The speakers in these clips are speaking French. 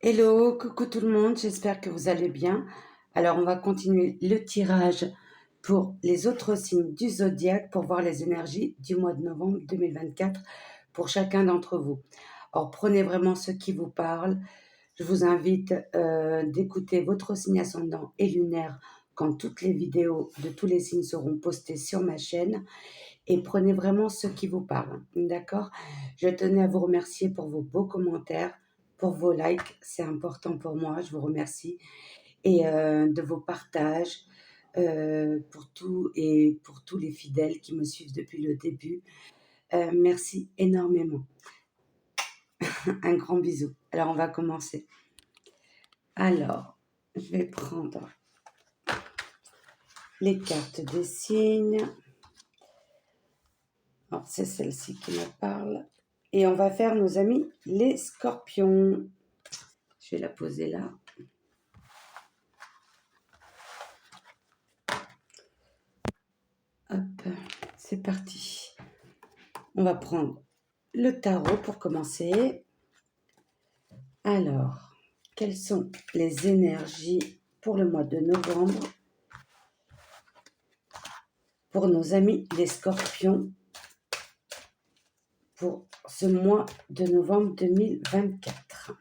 Hello, coucou tout le monde, j'espère que vous allez bien. Alors, on va continuer le tirage pour les autres signes du zodiaque pour voir les énergies du mois de novembre 2024 pour chacun d'entre vous. Alors, prenez vraiment ce qui vous parle. Je vous invite d'écouter votre signe ascendant et lunaire quand toutes les vidéos de tous les signes seront postées sur ma chaîne et prenez vraiment ce qui vous parle, d'accord? Je tenais à vous remercier pour vos beaux commentaires, pour vos likes, c'est important pour moi, je vous remercie, et de vos partages, pour tout et pour tous les fidèles qui me suivent depuis le début. Merci énormément. Un grand bisou. Alors, on va commencer. Alors, je vais prendre les cartes des signes. Alors, c'est celle-ci qui me parle. Et on va faire nos amis les scorpions. Je vais la poser là. Hop, c'est parti. On va prendre le tarot pour commencer. Alors, quelles sont les énergies pour le mois de novembre pour nos amis les scorpions pour ce mois de novembre 2024?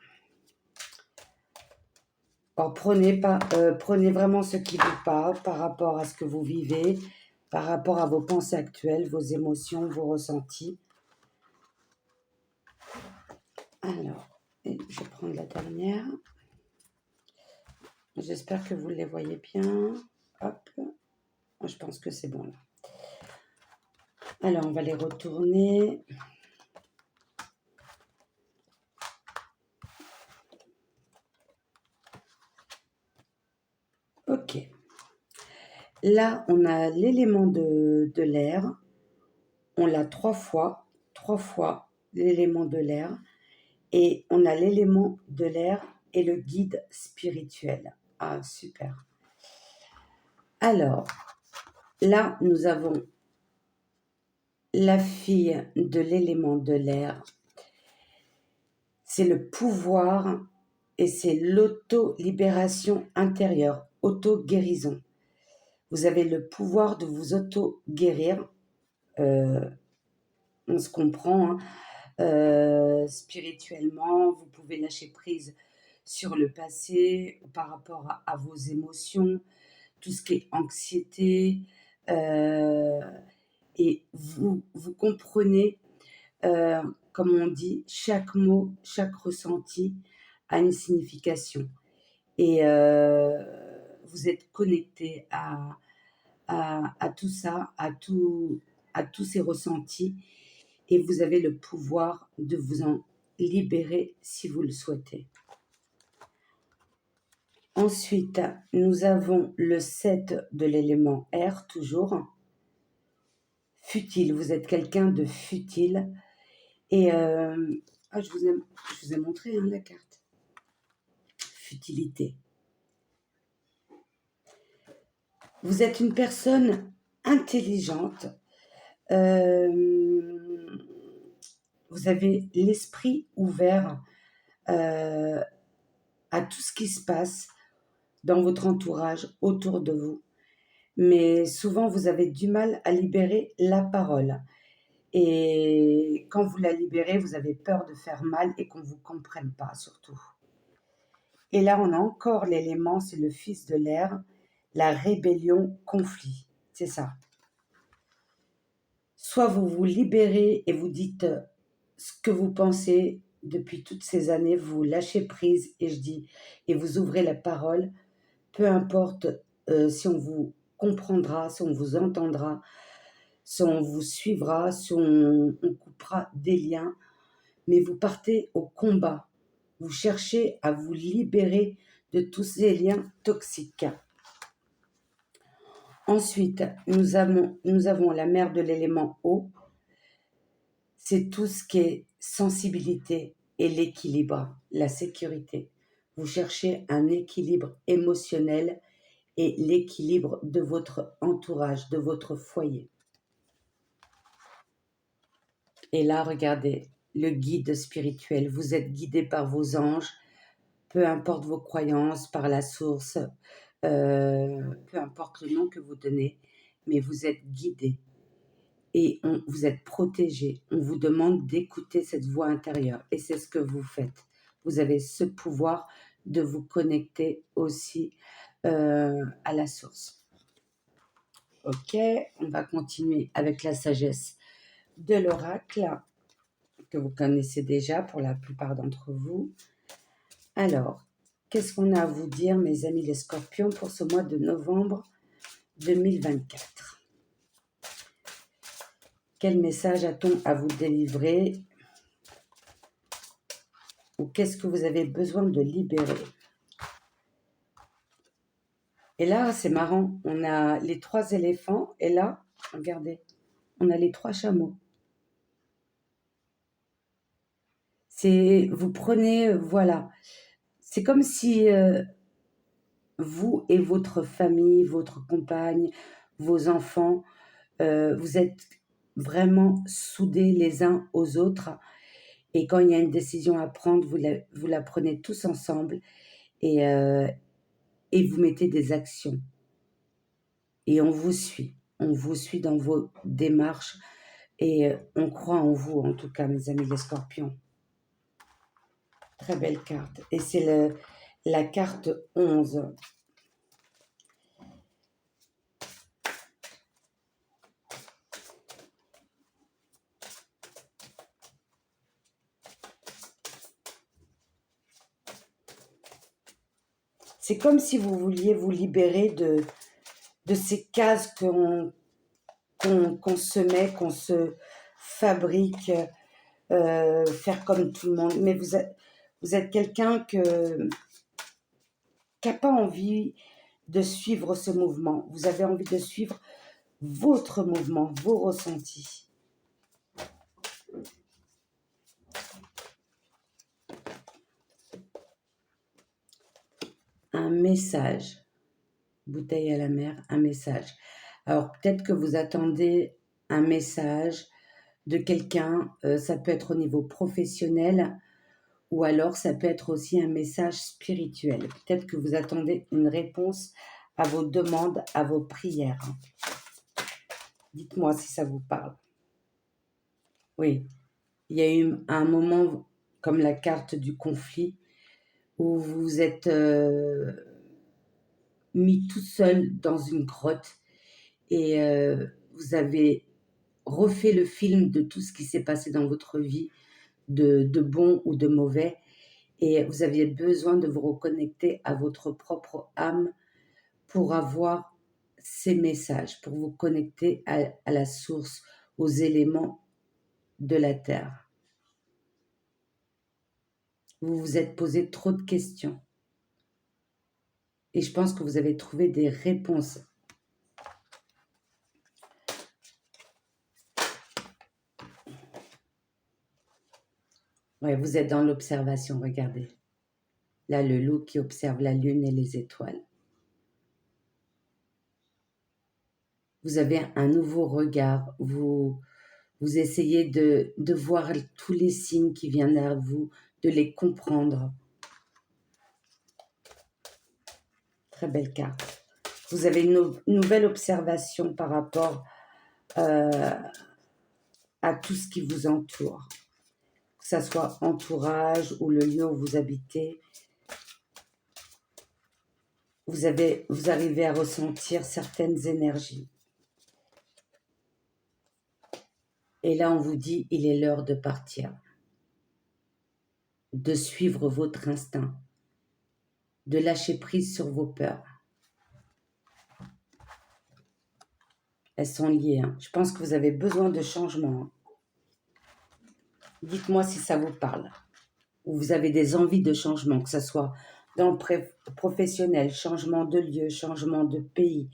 Alors, prenez vraiment ce qui vous parle par rapport à ce que vous vivez, par rapport à vos pensées actuelles, vos émotions, vos ressentis. Alors, je vais prendre la dernière. J'espère que vous les voyez bien. Hop, je pense que c'est bon là. Alors, on va les retourner. Ok. Là, on a l'élément de l'air. On l'a trois fois l'élément de l'air. Et on a l'élément de l'air et le guide spirituel. Ah, super. Alors, là, nous avons la fille de l'élément de l'air. C'est le pouvoir et c'est l'auto-libération intérieure, auto-guérison. Vous avez le pouvoir de vous auto-guérir. On se comprend, hein. Spirituellement, vous pouvez lâcher prise sur le passé par rapport à vos émotions, tout ce qui est anxiété, et vous comprenez, comme on dit, chaque mot, chaque ressenti a une signification. Et vous êtes connecté à tout ça, à tous ces ressentis, et vous avez le pouvoir de vous en libérer si vous le souhaitez. Ensuite, nous avons le 7 de l'élément air, toujours. Futile, vous êtes quelqu'un de futile. Et je vous ai montré la carte. Futilité. Vous êtes une personne intelligente. Vous avez l'esprit ouvert à tout ce qui se passe dans votre entourage, autour de vous. Mais souvent, vous avez du mal à libérer la parole. Et quand vous la libérez, vous avez peur de faire mal et qu'on ne vous comprenne pas, surtout. Et là, on a encore l'élément, c'est le fils de l'air, la rébellion, conflit. C'est ça. Soit vous vous libérez et vous dites ce que vous pensez depuis toutes ces années, vous lâchez prise et vous ouvrez la parole, peu importe si on vous comprendra, si on vous entendra, si on vous suivra, si on coupera des liens, mais vous partez au combat. Vous cherchez à vous libérer de tous ces liens toxiques. Ensuite, nous avons la mer de l'élément eau. C'est tout ce qui est sensibilité et l'équilibre, la sécurité. Vous cherchez un équilibre émotionnel et l'équilibre de votre entourage, de votre foyer. Et là, regardez, le guide spirituel. Vous êtes guidé par vos anges, peu importe vos croyances, par la source, peu importe le nom que vous donnez, mais vous êtes guidé et vous êtes protégé. On vous demande d'écouter cette voix intérieure et c'est ce que vous faites. Vous avez ce pouvoir de vous connecter aussi à la source. Ok, on va continuer avec la sagesse de l'oracle que vous connaissez déjà pour la plupart d'entre vous. Alors, qu'est-ce qu'on a à vous dire, mes amis les scorpions, pour ce mois de novembre 2024? Quel message a-t-on à vous délivrer? Ou qu'est-ce que vous avez besoin de libérer? Et là, c'est marrant, on a les 3 éléphants et là, regardez, on a les 3 chameaux. Vous prenez, voilà, c'est comme si vous et votre famille, votre compagne, vos enfants, vous êtes vraiment soudés les uns aux autres. Et quand il y a une décision à prendre, vous la prenez tous ensemble et vous mettez des actions. Et on vous suit dans vos démarches et on croit en vous, en tout cas, mes amis les scorpions. Très belle carte. Et c'est la carte 11. C'est comme si vous vouliez vous libérer de ces cases qu'on se met, qu'on se fabrique, faire comme tout le monde. Mais vous êtes quelqu'un qui n'a pas envie de suivre ce mouvement. Vous avez envie de suivre votre mouvement, vos ressentis. Un message. Bouteille à la mer, un message. Alors peut-être que vous attendez un message de quelqu'un, ça peut être au niveau professionnel ou alors ça peut être aussi un message spirituel. Peut-être que vous attendez une réponse à vos demandes, à vos prières. Dites-moi si ça vous parle. Oui, il y a eu un moment comme la carte du conflit où vous êtes mis tout seul dans une grotte et vous avez refait le film de tout ce qui s'est passé dans votre vie, de bon ou de mauvais, et vous aviez besoin de vous reconnecter à votre propre âme pour avoir ces messages, pour vous connecter à la source, aux éléments de la Terre. Vous vous êtes posé trop de questions. Et je pense que vous avez trouvé des réponses. Ouais, vous êtes dans l'observation, regardez. Là, le loup qui observe la lune et les étoiles. Vous avez un nouveau regard. Vous essayez de voir tous les signes qui viennent à vous, de les comprendre. Très belle carte. Vous avez une nouvelle observation par rapport à tout ce qui vous entoure. Que ce soit entourage ou le lieu où vous habitez. Vous arrivez à ressentir certaines énergies. Et là, on vous dit, il est l'heure de partir. De suivre votre instinct. De lâcher prise sur vos peurs. Elles sont liées. Hein. Je pense que vous avez besoin de changement. Hein. Dites-moi si ça vous parle. Ou vous avez des envies de changement, que ce soit dans le professionnel, changement de lieu, changement de pays.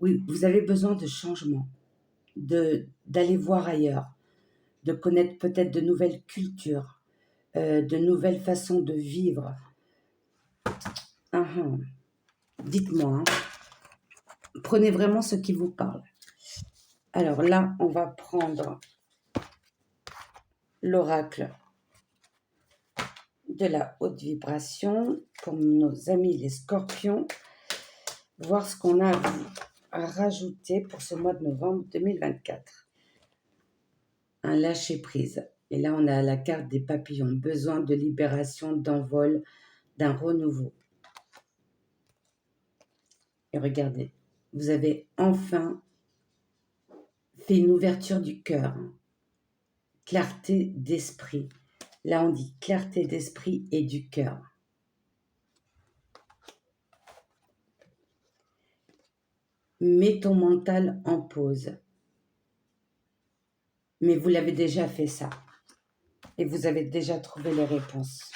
Oui, vous avez besoin de changement, d'aller voir ailleurs, de connaître peut-être de nouvelles cultures, de nouvelles façons de vivre. Dites-moi, hein. Prenez vraiment ce qui vous parle. Alors là, on va prendre l'oracle de la haute vibration pour nos amis les scorpions. Voir ce qu'on a à rajouter pour ce mois de novembre 2024. Un lâcher-prise. Et là, on a la carte des papillons. Besoin de libération, d'envol, d'un renouveau. Et regardez, vous avez enfin fait une ouverture du cœur. Clarté d'esprit. Là, on dit clarté d'esprit et du cœur. Mets ton mental en pause. Mais vous l'avez déjà fait ça. Et vous avez déjà trouvé les réponses.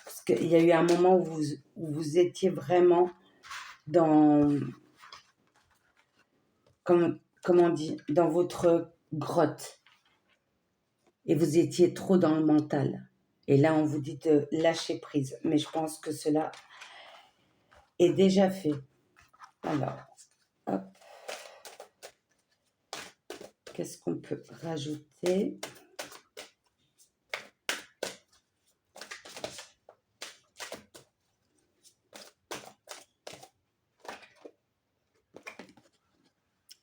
Parce qu'il y a eu un moment où vous étiez vraiment dans, comment on dit, dans votre grotte. Et vous étiez trop dans le mental. Et là, on vous dit de lâcher prise. Mais je pense que cela est déjà fait. Alors, hop. Qu'est-ce qu'on peut rajouter ?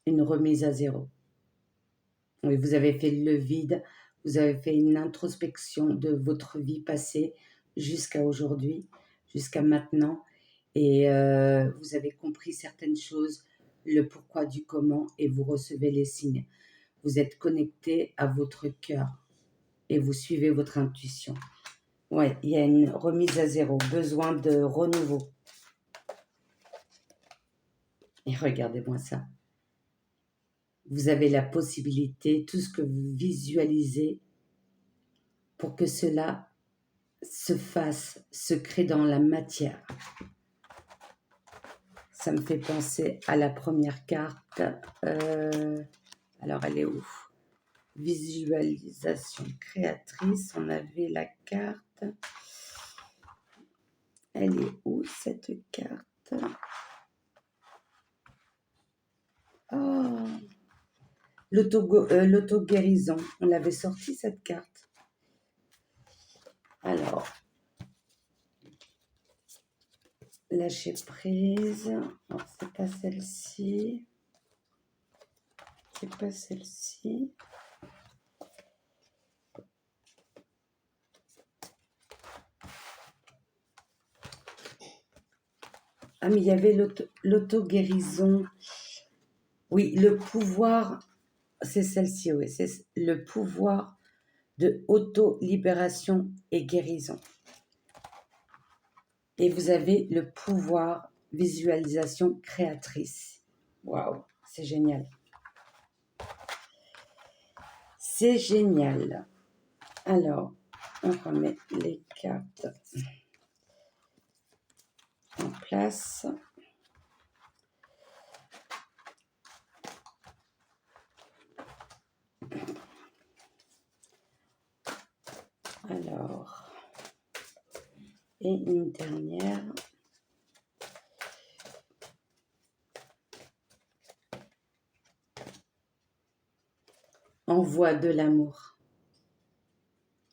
Une remise à zéro. Oui, vous avez fait le vide, vous avez fait une introspection de votre vie passée jusqu'à aujourd'hui, jusqu'à maintenant, et vous avez compris certaines choses, le pourquoi du comment, et vous recevez les signes. Vous êtes connecté à votre cœur et vous suivez votre intuition. Ouais, il y a une remise à zéro, besoin de renouveau. Et regardez-moi ça. Vous avez la possibilité, tout ce que vous visualisez, pour que cela se fasse, se crée dans la matière. Ça me fait penser à la première carte. Alors, elle est où ? Visualisation créatrice. On avait la carte. Elle est où, cette carte ? Oh, l'auto-guérison. On l'avait sorti, cette carte. Alors, lâcher prise. Alors, c'est pas celle-ci. C'est pas celle-ci. Ah, mais il y avait l'auto-guérison. Oui, le pouvoir, c'est celle-ci, oui. C'est le pouvoir de auto-libération et guérison. Et vous avez le pouvoir visualisation créatrice. Waouh, c'est génial. C'est génial. Alors, on remet les cartes en place. Alors, et une dernière. Envoie de l'amour.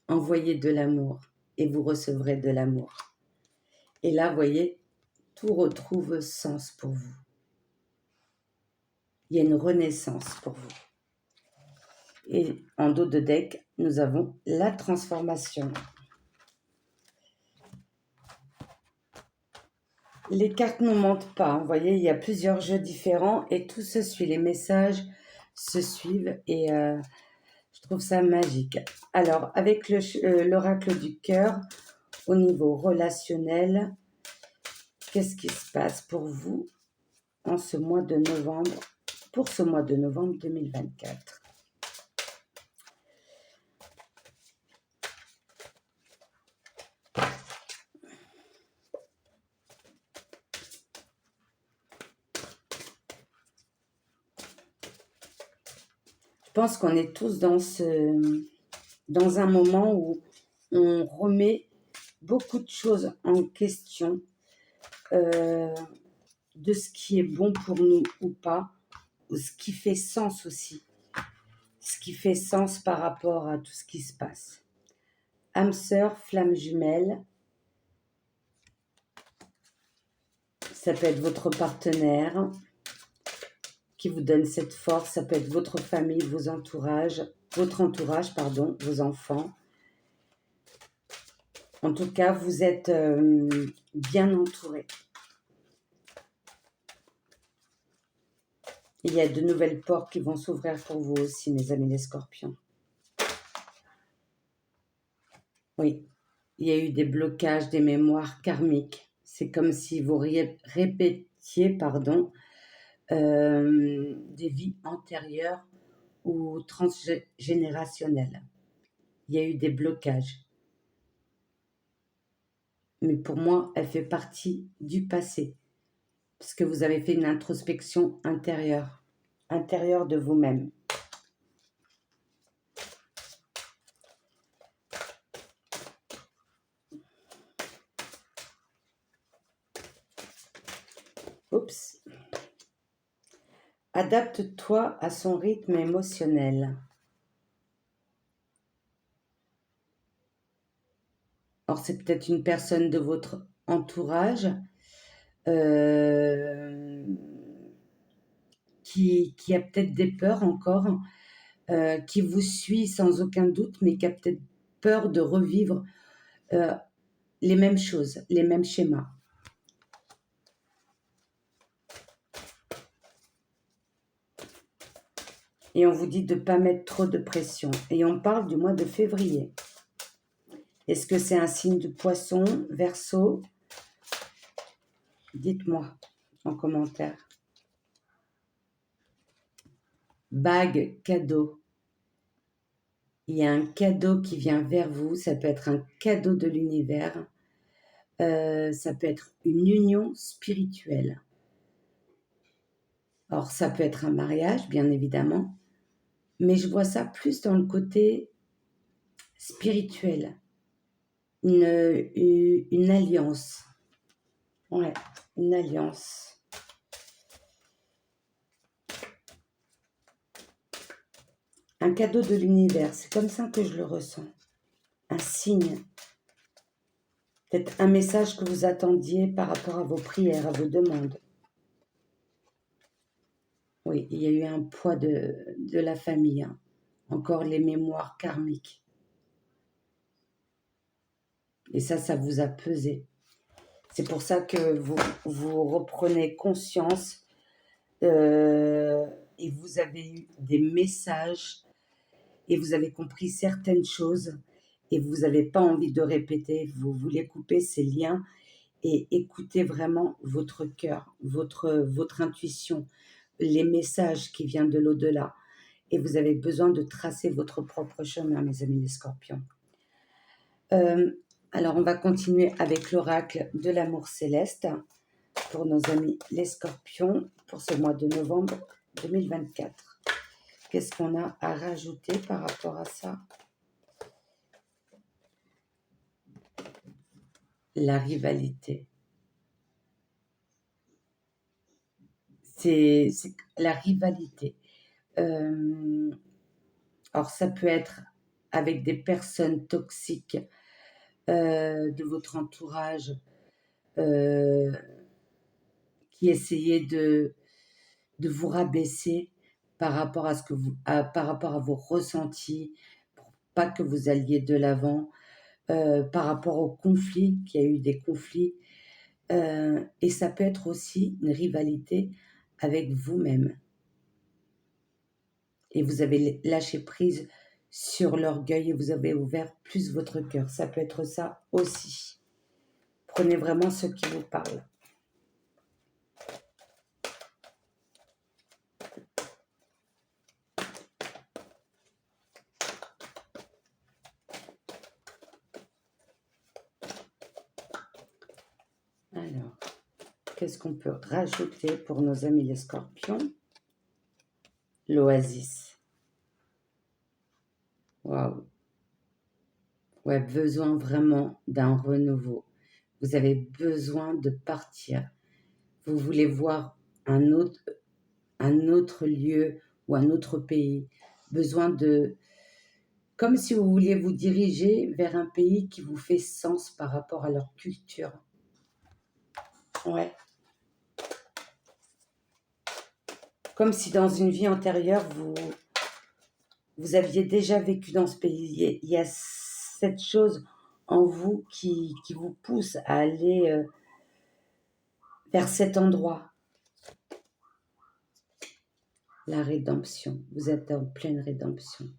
Envoyez de l'amour et vous recevrez de l'amour. Et là, vous voyez, tout retrouve sens pour vous. Il y a une renaissance pour vous. Et en dos de deck, nous avons la transformation. Les cartes ne mentent pas. Vous voyez, il y a plusieurs jeux différents et tout se suit. Les messages se suivent et je trouve ça magique. Alors, avec l'oracle du cœur, au niveau relationnel, qu'est-ce qui se passe pour vous en ce mois de novembre, pour ce mois de novembre 2024 ? Je pense qu'on est tous dans un moment où on remet beaucoup de choses en question, de ce qui est bon pour nous ou pas, ou ce qui fait sens aussi, ce qui fait sens par rapport à tout ce qui se passe. âme sœur, flamme jumelle. Ça peut être votre partenaire qui vous donne cette force. Ça peut être votre famille, votre entourage, vos enfants. En tout cas, vous êtes bien entouré. Il y a de nouvelles portes qui vont s'ouvrir pour vous aussi, mes amis les scorpions. Oui, il y a eu des blocages, des mémoires karmiques. C'est comme si vous répétiez, des vies antérieures ou transgénérationnelles. Il y a eu des blocages. Mais pour moi, elle fait partie du passé. Parce que vous avez fait une introspection intérieure de vous-même. Oups. Adapte-toi à son rythme émotionnel. Or, c'est peut-être une personne de votre entourage qui a peut-être des peurs encore, qui vous suit sans aucun doute, mais qui a peut-être peur de revivre les mêmes choses, les mêmes schémas. Et on vous dit de ne pas mettre trop de pression. Et on parle du mois de février. Est-ce que c'est un signe de poisson, Verseau? Dites-moi en commentaire. Bague, cadeau. Il y a un cadeau qui vient vers vous. Ça peut être un cadeau de l'univers. Ça peut être une union spirituelle. Alors, ça peut être un mariage, bien évidemment. Mais je vois ça plus dans le côté spirituel. Une alliance. Ouais, une alliance. Un cadeau de l'univers, c'est comme ça que je le ressens. Un signe. Peut-être un message que vous attendiez par rapport à vos prières, à vos demandes. Oui, il y a eu un poids de la famille. Hein. Encore les mémoires karmiques. Et ça vous a pesé. C'est pour ça que vous reprenez conscience et vous avez eu des messages et vous avez compris certaines choses et vous n'avez pas envie de répéter. Vous voulez couper ces liens et écouter vraiment votre cœur, votre intuition, les messages qui viennent de l'au-delà. Et vous avez besoin de tracer votre propre chemin, mes amis les scorpions. Alors, on va continuer avec l'oracle de l'amour céleste pour nos amis les scorpions pour ce mois de novembre 2024. Qu'est-ce qu'on a à rajouter par rapport à ça? La rivalité. C'est la rivalité. Alors, ça peut être avec des personnes toxiques de votre entourage qui essayaient de vous rabaisser par rapport à par rapport à vos ressentis, pour pas que vous alliez de l'avant, par rapport aux conflits, qu'il y a eu des conflits. Et ça peut être aussi une rivalité avec vous-même. Et vous avez lâché prise sur l'orgueil et vous avez ouvert plus votre cœur. Ça peut être ça aussi. Prenez vraiment ce qui vous parle. Alors, qu'est-ce qu'on peut rajouter pour nos amis les scorpions? L'oasis. Waouh. Ouais, besoin vraiment d'un renouveau. Vous avez besoin de partir. Vous voulez voir un autre lieu ou un autre pays. Besoin Comme si vous vouliez vous diriger vers un pays qui vous fait sens par rapport à leur culture. Ouais. Comme si dans une vie antérieure, vous aviez déjà vécu dans ce pays. Il y a cette chose en vous qui vous pousse à aller vers cet endroit. La rédemption. Vous êtes en pleine rédemption.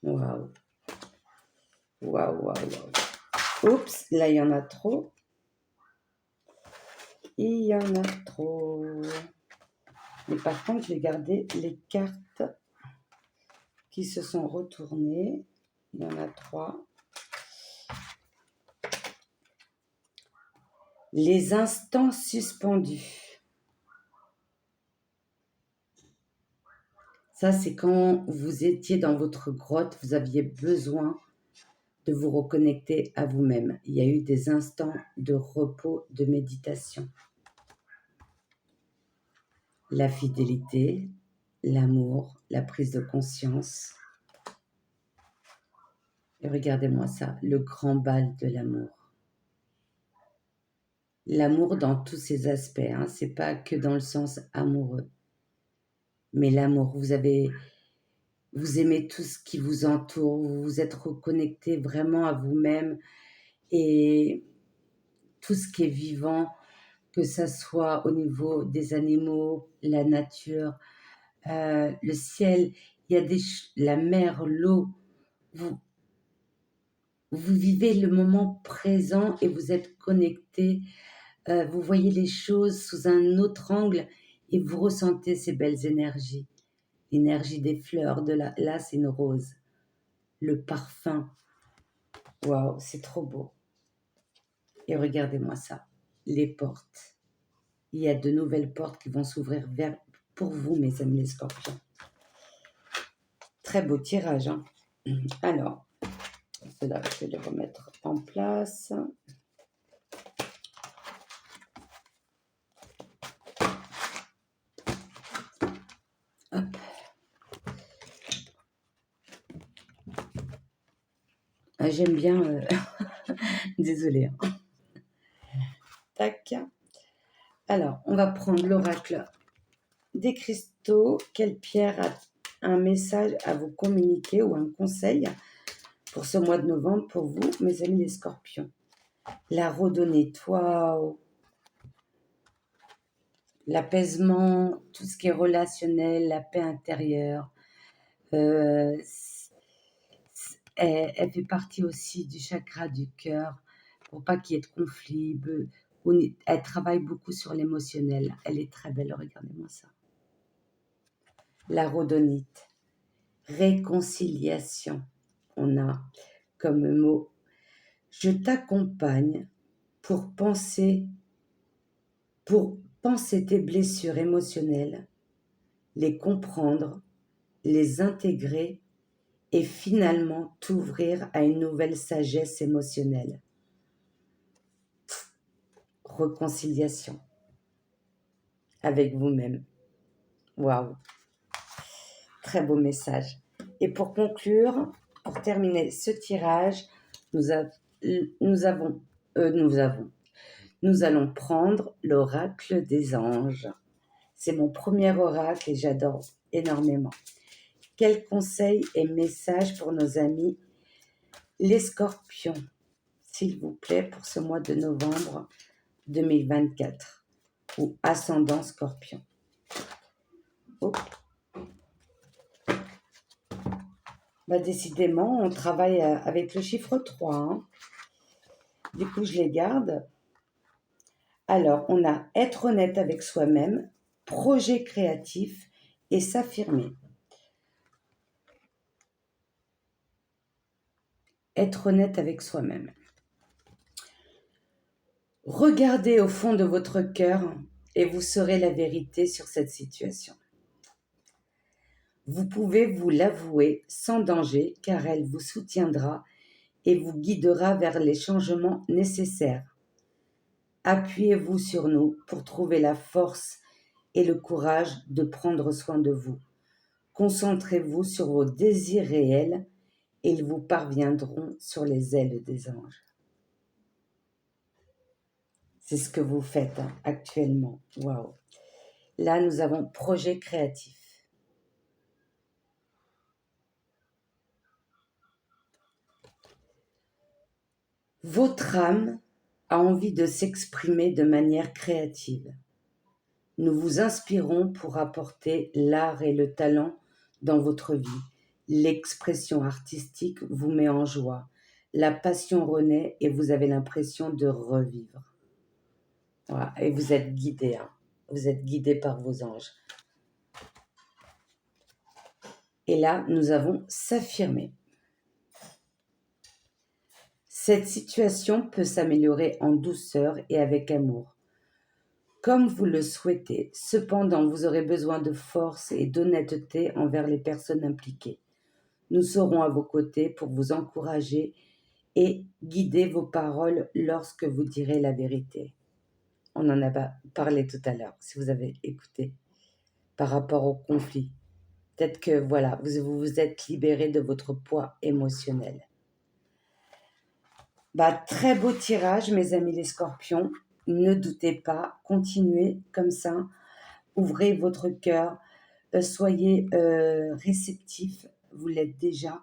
Waouh. Waouh, waouh, waouh. Oups, là, il y en a trop. Il y en a trop. Mais par contre, je vais garder les cartes qui se sont retournées. Il y en a 3. Les instants suspendus. Ça, c'est quand vous étiez dans votre grotte, vous aviez besoin de vous reconnecter à vous-même. Il y a eu des instants de repos, de méditation. La fidélité, l'amour, la prise de conscience. Et regardez-moi ça, le grand bal de l'amour. L'amour dans tous ses aspects, hein, c'est pas que dans le sens amoureux. Mais l'amour, vous aimez tout ce qui vous entoure, vous vous êtes reconnecté vraiment à vous-même et tout ce qui est vivant, que ça soit au niveau des animaux, la nature, le ciel, il y a la mer, l'eau, vous vivez le moment présent et vous êtes connecté, vous voyez les choses sous un autre angle et vous ressentez ces belles énergies. L'énergie des fleurs, là c'est une rose. Le parfum, waouh, c'est trop beau. Et regardez-moi ça, les portes. Il y a de nouvelles portes qui vont s'ouvrir pour vous, mes amis les scorpions. Très beau tirage, hein. Alors, cela, je vais les remettre en place. Hop. Ah, j'aime bien... Désolée. Hein. Tac. Alors, on va prendre l'oracle des cristaux. Quelle pierre a un message à vous communiquer ou un conseil pour ce mois de novembre pour vous, mes amis les scorpions? La rhodonite, waouh! L'apaisement, tout ce qui est relationnel, la paix intérieure. Elle fait partie aussi du chakra du cœur pour pas qu'il y ait de conflit. Elle travaille beaucoup sur l'émotionnel. Elle est très belle, regardez-moi ça. La rhodonite, réconciliation. On a comme mot, je t'accompagne pour penser tes blessures émotionnelles, les comprendre, les intégrer et finalement t'ouvrir à une nouvelle sagesse émotionnelle. Réconciliation avec vous-même. Waouh! Très beau message. Et pour conclure, pour terminer ce tirage, nous allons prendre l'oracle des anges. C'est mon premier oracle et j'adore énormément. Quels conseils et messages pour nos amis les scorpions, s'il vous plaît, pour ce mois de novembre 2024 ou ascendant scorpion? Oh. Bah, décidément, on travaille avec le chiffre 3. Hein. Du coup, je les garde. Alors, on a être honnête avec soi-même, projet créatif et s'affirmer. Être honnête avec soi-même. Regardez au fond de votre cœur et vous saurez la vérité sur cette situation. Vous pouvez vous l'avouer sans danger car elle vous soutiendra et vous guidera vers les changements nécessaires. Appuyez-vous sur nous pour trouver la force et le courage de prendre soin de vous. Concentrez-vous sur vos désirs réels et ils vous parviendront sur les ailes des anges. C'est ce que vous faites actuellement. Waouh. Là, nous avons projet créatif. Votre âme a envie de s'exprimer de manière créative. Nous vous inspirons pour apporter l'art et le talent dans votre vie. L'expression artistique vous met en joie. La passion renaît et vous avez l'impression de revivre. Voilà. Et vous êtes guidé. Vous êtes guidé par vos anges. Et là, nous avons s'affirmer. Cette situation peut s'améliorer en douceur et avec amour, comme vous le souhaitez. Cependant, vous aurez besoin de force et d'honnêteté envers les personnes impliquées. Nous serons à vos côtés pour vous encourager et guider vos paroles lorsque vous direz la vérité. On en a parlé tout à l'heure, si vous avez écouté, par rapport au conflit. Peut-être que voilà, vous vous êtes libéré de votre poids émotionnel. Très beau tirage, mes amis les scorpions. Ne doutez pas, continuez comme ça. Ouvrez votre cœur, soyez réceptifs, vous l'êtes déjà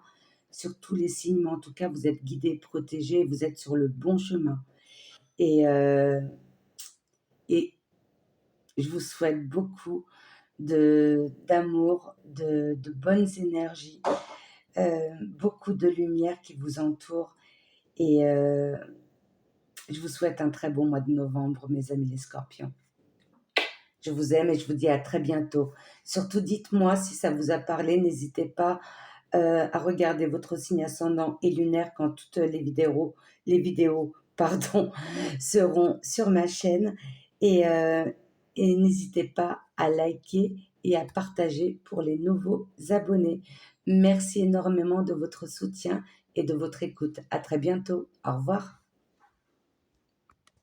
sur tous les signes, mais en tout cas, vous êtes guidés, protégés, vous êtes sur le bon chemin. Et je vous souhaite beaucoup d'amour, de bonnes énergies, beaucoup de lumière qui vous entoure. Et je vous souhaite un très bon mois de novembre, mes amis les scorpions. Je vous aime et je vous dis à très bientôt. Surtout, dites-moi si ça vous a parlé. N'hésitez pas à regarder votre signe ascendant et lunaire quand toutes les vidéos seront sur ma chaîne. Et n'hésitez pas à liker et à partager pour les nouveaux abonnés. Merci énormément de votre soutien et de votre écoute. À très bientôt. Au revoir.